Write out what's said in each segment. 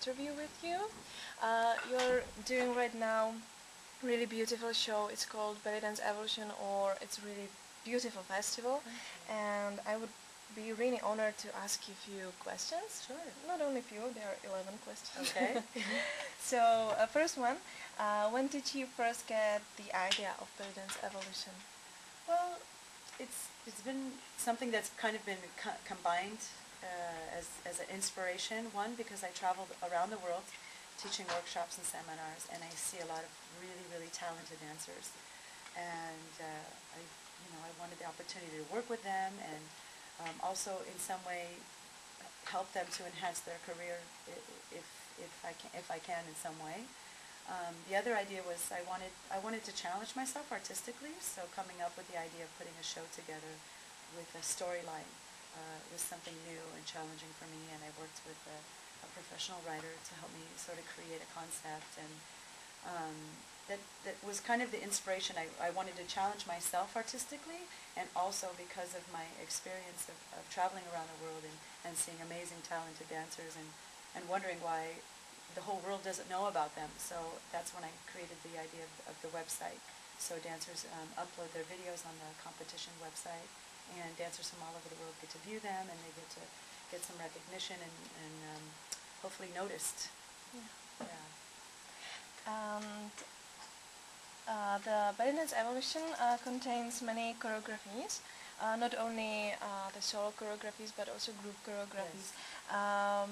interview with you. You're doing right now really beautiful show. It's called Bellydance EVolution, or it's really beautiful festival. And I would be really honored to ask you a few questions. Sure. Not only few, there are 11 questions. Okay. So, first one, when did you first get the idea of Bellydance EVolution? Well, it's been something that's kind of been combined as an inspiration. One, because I traveled around the world teaching workshops and seminars, and I see a lot of really talented dancers, and I wanted the opportunity to work with them and also in some way help them to enhance their career if I can in some way. The other idea was I wanted to challenge myself artistically, so coming up with the idea of putting a show together with a storyline was something new and challenging for me, and I worked with a professional writer to help me sort of create a concept, and that was kind of the inspiration. I wanted to challenge myself artistically, and also because of my experience of traveling around the world and seeing amazing talented dancers and wondering why the whole world doesn't know about them. So that's when I created the idea of the website. So dancers upload their videos on the competition website, and dancers from all over the world get to view them, and they get to get some recognition and hopefully noticed. Yeah. And the Bellydance EVolution contains many choreographies, not only the solo choreographies but also group choreographies. Yes.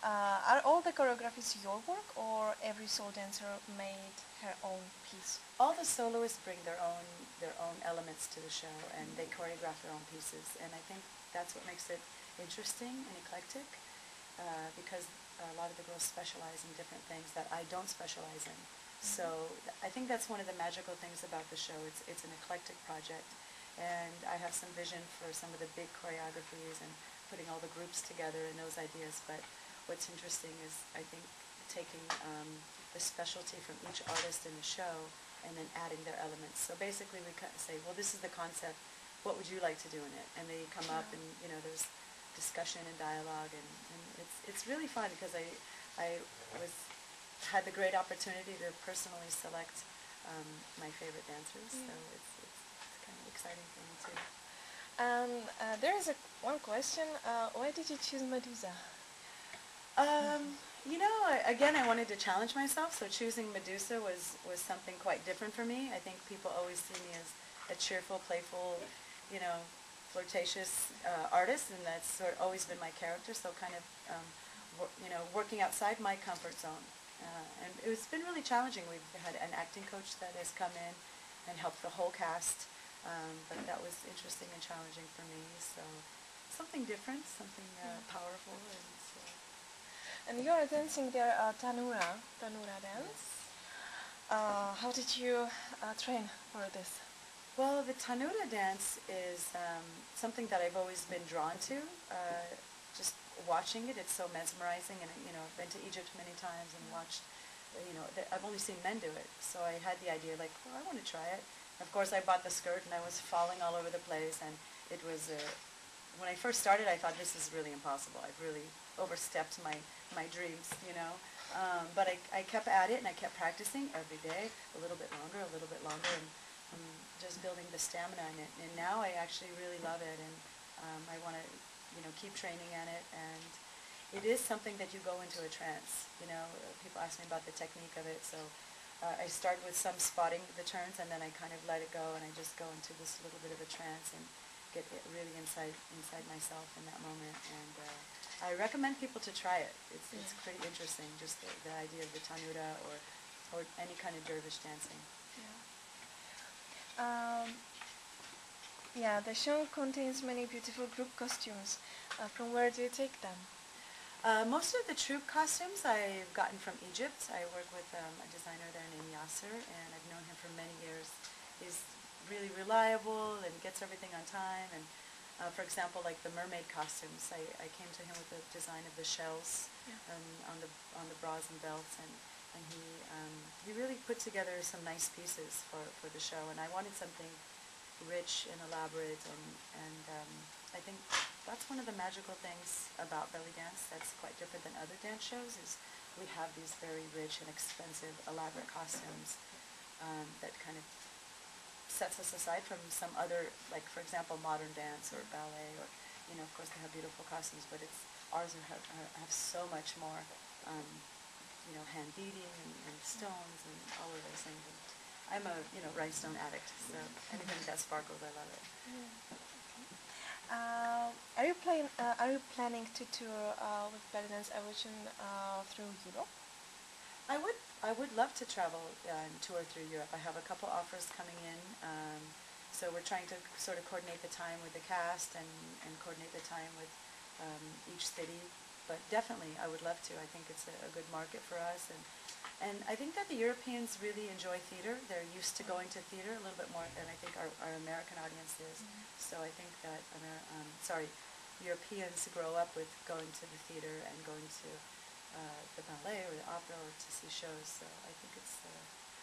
Are all the choreographies your work, or every solo dancer made her own piece? All the soloists bring their own elements to the show, and they choreograph their own pieces, and I think that's what makes it interesting and eclectic, because a lot of the girls specialize in different things that I don't specialize in. So I think that's one of the magical things about the show. It's an eclectic project, and I have some vision for some of the big choreographies and putting all the groups together and those ideas, but what's interesting is, I think, taking the specialty from each artist in the show and then adding their elements. So basically we say, well, this is the concept, what would you like to do in it? And they come up, and there's discussion and dialogue, and it's really fun, because I had the great opportunity to personally select my favorite dancers, so it's kind of exciting for me too. There is one question, why did you choose Medusa? Again, I wanted to challenge myself, so choosing Medusa was something quite different for me. I think people always see me as a cheerful, playful, flirtatious artist, and that's always been my character, so kind of, working outside my comfort zone. And it's been really challenging. We've had an acting coach that has come in and helped the whole cast, but that was interesting and challenging for me, so something different, something powerful, and so. And you are dancing there Tanura dance. How did you train for this? Well, the Tanura dance is something that I've always been drawn to. Just watching it, it's so mesmerizing, and I've been to Egypt many times and watched. I've only seen men do it, so I had the idea, like, well, I want to try it. Of course, I bought the skirt, and I was falling all over the place, and it was. When I first started, I thought, this is really impossible. I've really overstepped my dreams, but I kept at it, and I kept practicing every day, a little bit longer, and just building the stamina in it. And now I actually really love it, and I want to, keep training at it. And it is something that you go into a trance. People ask me about the technique of it, so I start with some spotting the turns, and then I kind of let it go, and I just go into this little bit of a trance and get really inside myself in that moment. And I recommend people to try it. It's pretty interesting, just the idea of the Tanura or any kind of dervish dancing. The show contains many beautiful group costumes. From where do you take them? Most of the troupe costumes I've gotten from Egypt. I work with a designer there named Yasser, and I've known him for many years. He's really reliable and gets everything on time. And for example, like the mermaid costumes, I came to him with the design of the shells on the bras and belts, and he really put together some nice pieces for the show. And I wanted something rich and elaborate, and I think that's one of the magical things about belly dance that's quite different than other dance shows, is we have these very rich and expensive, elaborate costumes that kind of sets us aside from some other, like for example, modern dance or ballet, or of course they have beautiful costumes, but ours have so much more, hand beating and stones and all of those things. And I'm a rhinestone addict, so anything that sparkles, I love it. Are you planning to tour with Bellydance EVolution through Europe? I would love to travel and tour through Europe. I have a couple offers coming in, so we're trying to sort of coordinate the time with the cast and coordinate the time with each city. But definitely, I would love to. I think it's a good market for us, and I think that the Europeans really enjoy theater. They're used to going to theater a little bit more than I think our American audience is. So I think that Europeans grow up with going to the theater and going to the ballet or the opera or to see shows. So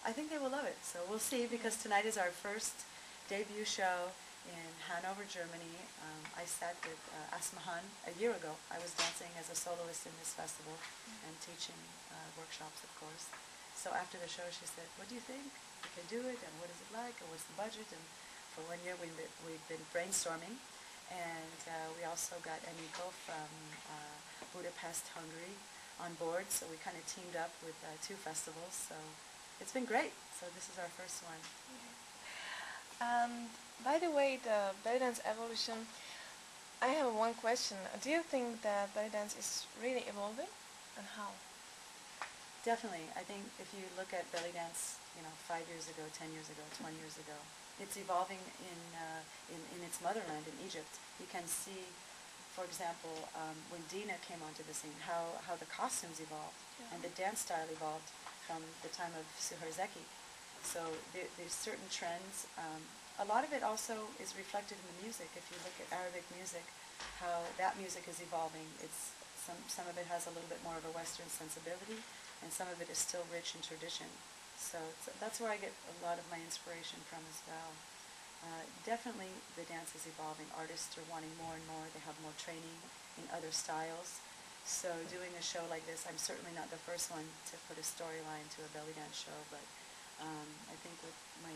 I think they will love it. So we'll see, because tonight is our first debut show in Hanover, Germany. I sat with Asmahan a year ago. I was dancing as a soloist in this festival and teaching workshops, of course. So after the show, she said, "What do you think? We can do it, and what is it like, and what's the budget?" And for 1 year, we've been brainstorming, and we also got Eniko from Budapest, Hungary, on board. So we kind of teamed up with 2 festivals. So it's been great. So this is our first one. By the way, the Bellydance EVolution, I have one question. Do you think that Bellydance is really evolving, and how? Definitely. I think if you look at belly dance, 5 years ago, 10 years ago, 20 years ago, it's evolving in its motherland, in Egypt. You can see, for example, when Dina came onto the scene, how the costumes evolved, and the dance style evolved from the time of Suharzeki. So there's certain trends. A lot of it also is reflected in the music. If you look at Arabic music, how that music is evolving, some of it has a little bit more of a Western sensibility, and some of it is still rich in tradition. So that's where I get a lot of my inspiration from as well. Definitely the dance is evolving. Artists are wanting more and more. They have more training in other styles. So doing a show like this, I'm certainly not the first one to put a storyline to a belly dance show, but I think with my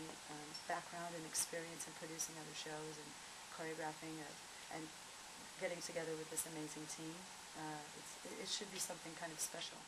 background and experience in producing other shows and choreographing and getting together with this amazing team, it should be something kind of special.